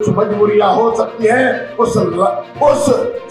मजबूरियां हो सकती हैं, उस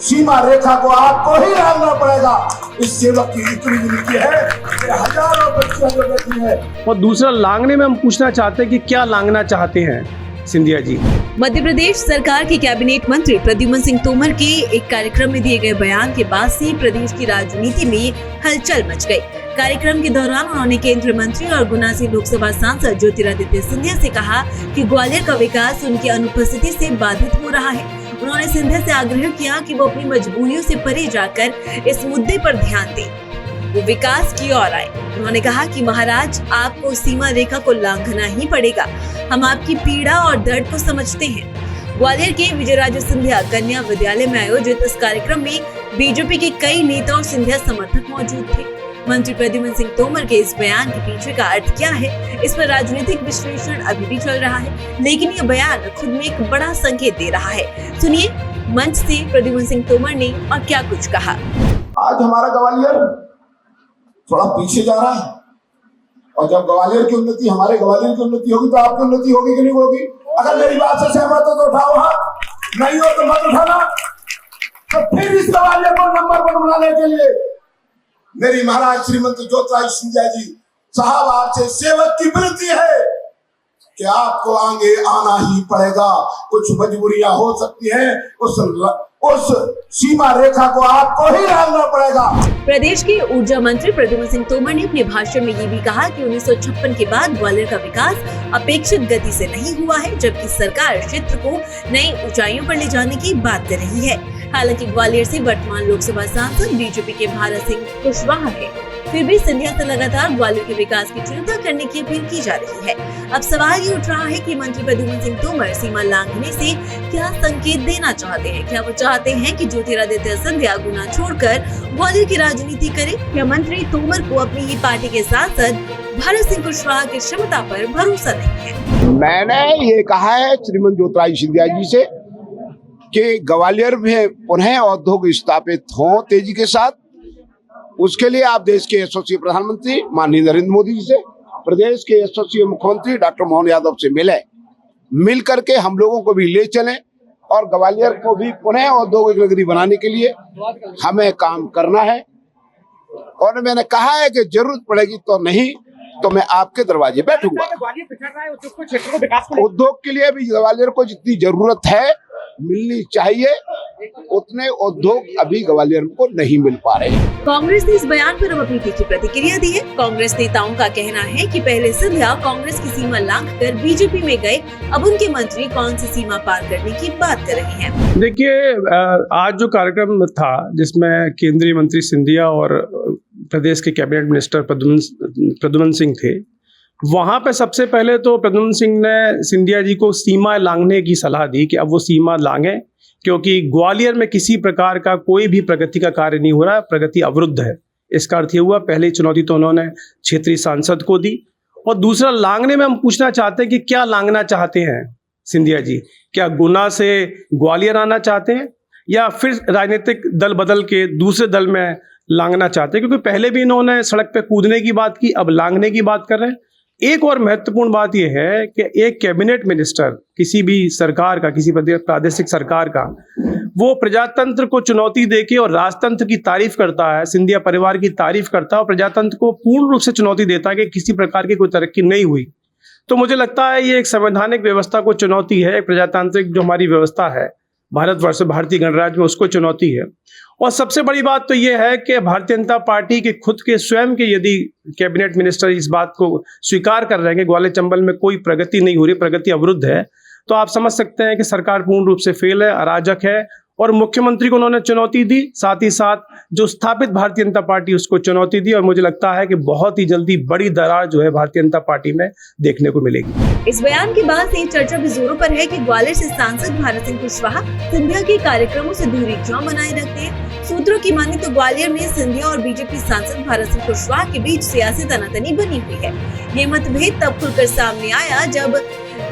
सीमा रेखा को आपको ही लांघना पड़ेगा। इस सेवक की इतनी विनती है कि हजारों बच्चियां जो बैठी है। और दूसरा लांघने में हम पूछना चाहते हैं कि क्या लांघना चाहते हैं सिंधिया जी। मध्य प्रदेश सरकार के कैबिनेट मंत्री प्रद्युम्न सिंह तोमर के एक कार्यक्रम में दिए गए बयान के बाद से प्रदेश की राजनीति में हलचल मच गई। कार्यक्रम के दौरान उन्होंने केंद्रीय मंत्री और गुना से लोकसभा सांसद ज्योतिरादित्य सिंधिया से कहा कि ग्वालियर का विकास उनकी अनुपस्थिति से बाधित हो रहा है। उन्होंने सिंधिया से आग्रह किया कि वो अपनी मजबूरियों से परे जाकर इस मुद्दे पर ध्यान दें, वो विकास की ओर आए। उन्होंने कहा कि महाराज, आपको सीमा रेखा को लांघना ही पड़ेगा। हम आपकी पीड़ा और दर्द को समझते हैं। ग्वालियर के विजयराजे सिंधिया कन्या विद्यालय में आयोजित इस कार्यक्रम में बीजेपी के कई नेता और सिंधिया समर्थक मौजूद थे। मंत्री प्रद्युम्न सिंह तोमर के इस बयान के पीछे का अर्थ क्या है, इस पर राजनीतिक विश्लेषण अभी भी चल रहा है, लेकिन ये बयान खुद में एक बड़ा संकेत दे रहा है। सुनिए मंच से प्रद्युम्न सिंह तोमर ने और क्या कुछ कहा। आज हमारा ग्वालियर थोड़ा पीछे जा रहा है, और जब ग्वालियर की उन्नति, हमारे ग्वालियर की उन्नति होगी तो आपकी उन्नति होगी कि नहीं होगी? अगर मेरी बात से सहमत हो तो उठाओ हाथ, नहीं हो तो मत उठाना। तो फिर इस ग्वालियर को नंबर 1 बनाने के लिए मेरी महाराज श्रीमती ज्योतिरादित्य सिंधिया जी साहब आपसे सेवक की विनती है कि आपको आगे आना ही पड़ेगा। कुछ मजबूरियां हो सकती हैं, उस सीमा रेखा को आपको ही लांघना पड़ेगा। प्रदेश के ऊर्जा मंत्री प्रद्युम्न सिंह तोमर ने अपने भाषण में ये भी कहा कि 1956 के बाद ग्वालियर का विकास अपेक्षित गति से नहीं हुआ है, जबकि सरकार क्षेत्र को नई ऊंचाइयों पर ले जाने की बात कर रही है। हालांकि ग्वालियर से वर्तमान लोकसभा सांसद बीजेपी के भारत सिंह कुशवाहा है, फिर भी सिंधिया से लगातार ग्वालियर के विकास की चिंता करने की अपील की जा रही है। अब सवाल ये उठ रहा है कि मंत्री प्रद्युम्न सिंह तोमर सीमा लांघने से क्या संकेत देना चाहते हैं? क्या वो चाहते हैं कि ज्योतिरादित्य सिंधिया गुना छोड़कर ग्वालियर की राजनीति करे, या मंत्री तोमर को अपनी ही पार्टी के सांसद भारत सिंह कुशवाहा की क्षमता पर भरोसा नहीं है? मैंने ये कहा है श्रीमती ज्योतिरादित्य सिंधिया जी से कि ग्वालियर में पुनः उद्योग स्थापित हो तेजी के साथ। उसके लिए आप देश के यशस्वी प्रधानमंत्री माननीय नरेंद्र मोदी जी से, प्रदेश के यशस्वी मुख्यमंत्री डॉक्टर मोहन यादव से मिल करके हम लोगों को भी ले चलें, और ग्वालियर को भी पुनः औद्योगिक नगरी बनाने के लिए हमें काम करना है। और मैंने कहा है कि जरूरत पड़ेगी तो नहीं तो मैं आपके दरवाजे बैठूंगा। उद्योग के लिए भी ग्वालियर को जितनी जरूरत है मिलनी चाहिए, उतने उद्योग अभी ग्वालियर को नहीं मिल पा रहे। कांग्रेस ने इस बयान पर अब अपनी तीखी प्रतिक्रिया दी है। कांग्रेस नेताओं का कहना है कि पहले सिंधिया कांग्रेस की सीमा लांघकर बीजेपी में गए, अब उनके मंत्री कौन सी सीमा पार करने की बात कर रहे हैं। देखिए, आज जो कार्यक्रम था जिसमें केंद्रीय मंत्री सिंधिया और प्रदेश के कैबिनेट मिनिस्टर प्रद्युम्न सिंह थे, वहां पे सबसे पहले तो प्रद्युम्न सिंह ने सिंधिया जी को सीमा लांघने की सलाह दी कि अब वो सीमा लांघें, क्योंकि ग्वालियर में किसी प्रकार का कोई भी प्रगति का कार्य नहीं हो रहा, प्रगति अवरुद्ध है। इसका अर्थ ये हुआ, पहली चुनौती तो उन्होंने क्षेत्रीय सांसद को दी। और दूसरा, लांघने में हम पूछना चाहते हैं कि क्या लांघना चाहते हैं सिंधिया जी? क्या गुना से ग्वालियर आना चाहते हैं, या फिर राजनीतिक दल बदल के दूसरे दल में लांघना चाहते हैं? क्योंकि पहले भी इन्होंने सड़क पे कूदने की बात की, अब लांघने की बात कर रहे हैं। एक और महत्वपूर्ण बात यह है कि एक कैबिनेट मिनिस्टर किसी भी सरकार का, किसी प्रादेशिक सरकार का, वो प्रजातंत्र को चुनौती देके और राजतंत्र की तारीफ करता है, सिंधिया परिवार की तारीफ करता है और प्रजातंत्र को पूर्ण रूप से चुनौती देता है कि किसी प्रकार की कोई तरक्की नहीं हुई। तो मुझे लगता है ये एक संवैधानिक व्यवस्था को चुनौती है, एक प्रजातांत्रिक जो हमारी व्यवस्था है भारतवर्ष, भारतीय गणराज्य में, उसको चुनौती है। और सबसे बड़ी बात तो यह है कि भारतीय जनता पार्टी के खुद के स्वयं के यदि कैबिनेट मिनिस्टर इस बात को स्वीकार कर रहे हैं कि ग्वालियर चंबल में कोई प्रगति नहीं हो रही, प्रगति अवरुद्ध है, तो आप समझ सकते हैं कि सरकार पूर्ण रूप से फेल है, अराजक है। और मुख्यमंत्री को उन्होंने चुनौती दी, साथ ही साथ जो स्थापित भारतीय जनता पार्टी उसको चुनौती दी। और मुझे लगता है कि बहुत ही जल्दी बड़ी दरार जो है भारतीय जनता पार्टी में देखने को मिलेगी। इस बयान के बाद से चर्चा भी जोरों पर है कि ग्वालियर से सांसद भारत सिंह कुशवाहा सिंधिया के कार्यक्रमों से दूरी क्यों बनाए रखते हैं। सूत्रों की माने तो ग्वालियर में सिंधिया और बीजेपी सांसद भारत सिंह कुशवाहा के बीच सियासी तनातनी बनी हुई है। ये मतभेद तब खुलकर सामने आया जब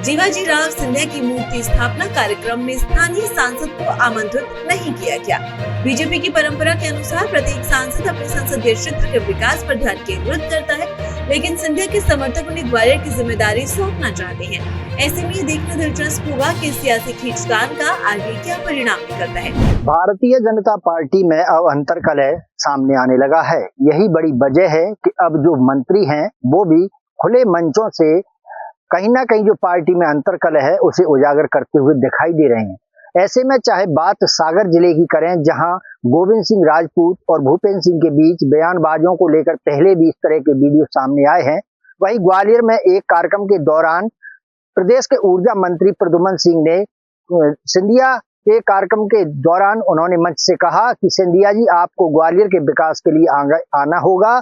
जीवाजी राव सिंधिया की मूर्ति स्थापना कार्यक्रम में स्थानीय सांसद को आमंत्रित नहीं किया गया। बीजेपी की परंपरा के अनुसार प्रत्येक सांसद अपने संसदीय क्षेत्र के विकास पर ध्यान केंद्रित करता है। लेकिन सिंधिया के समर्थक उन्हें ग्वालियर की जिम्मेदारी सौंपना चाहते हैं। ऐसे में ये देखना दिलचस्प होगा कि सियासी खींचतान का आगे क्या परिणाम निकलता है। भारतीय जनता पार्टी में अब अंतर्कलह सामने आने लगा है। यही बड़ी वजह है कि अब जो मंत्री हैं वो भी खुले मंचों से कहीं ना कहीं जो पार्टी में अंतर्कलह है उसे उजागर करते हुए दिखाई दे रहे हैं। ऐसे में चाहे बात सागर जिले की करें, जहां गोविंद सिंह राजपूत और भूपेंद्र सिंह के बीच बयानबाजियों को लेकर पहले भी इस तरह के वीडियो सामने आए हैं, वहीं ग्वालियर में एक कार्यक्रम के दौरान प्रदेश के ऊर्जा मंत्री प्रद्युम्न सिंह ने सिंधिया के कार्यक्रम के दौरान उन्होंने मंच से कहा कि सिंधिया जी, आपको ग्वालियर के विकास के लिए आना होगा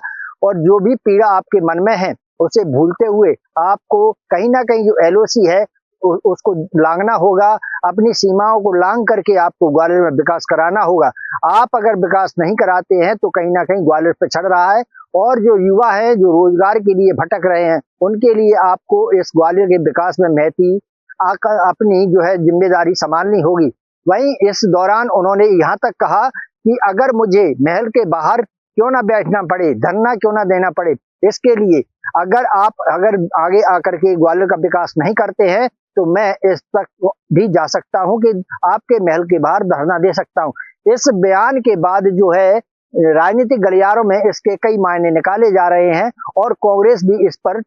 और जो भी पीड़ा आपके मन में है उसे भूलते हुए आपको कहीं ना कहीं जो एलओसी है उसको लांघना होगा। अपनी सीमाओं को लांघ करके आपको ग्वालियर में विकास कराना होगा। आप अगर विकास नहीं कराते हैं तो कहीं ना कहीं ग्वालियर पे चढ़ रहा है और जो युवा है जो रोजगार के लिए भटक रहे हैं उनके लिए आपको इस ग्वालियर के विकास में महती अपनी जो है जिम्मेदारी संभालनी होगी। वहीं इस दौरान उन्होंने यहाँ तक कहा कि अगर मुझे महल के बाहर क्यों ना बैठना पड़े, धरना क्यों ना देना पड़े, इसके लिए अगर आगे आकर के ग्वालियर का विकास नहीं करते हैं तो मैं इस तक भी जा सकता हूं कि आपके महल के बाहर धरना दे सकता हूं। इस बयान के बाद जो है राजनीतिक गलियारों में इसके कई मायने निकाले जा रहे हैं और कांग्रेस भी इस पर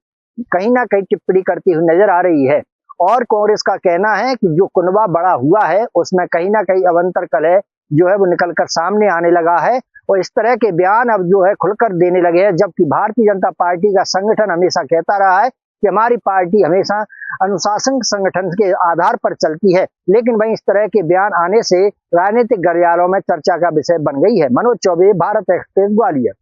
कहीं ना कहीं टिप्पणी करती हुई नजर आ रही है। और कांग्रेस का कहना है कि जो कुनबा बड़ा हुआ है उसमें कहीं ना कहीं अवंतर कलह जो है वो निकलकर सामने आने लगा है और इस तरह के बयान अब जो है खुलकर देने लगे हैं। जबकि भारतीय जनता पार्टी का संगठन हमेशा कहता रहा है कि हमारी पार्टी हमेशा अनुशासन संगठन के आधार पर चलती है, लेकिन वहीं इस तरह के बयान आने से राजनीतिक गलियारों में चर्चा का विषय बन गई है। मनोज चौबे, भारत एक्सप्रेस, ग्वालियर।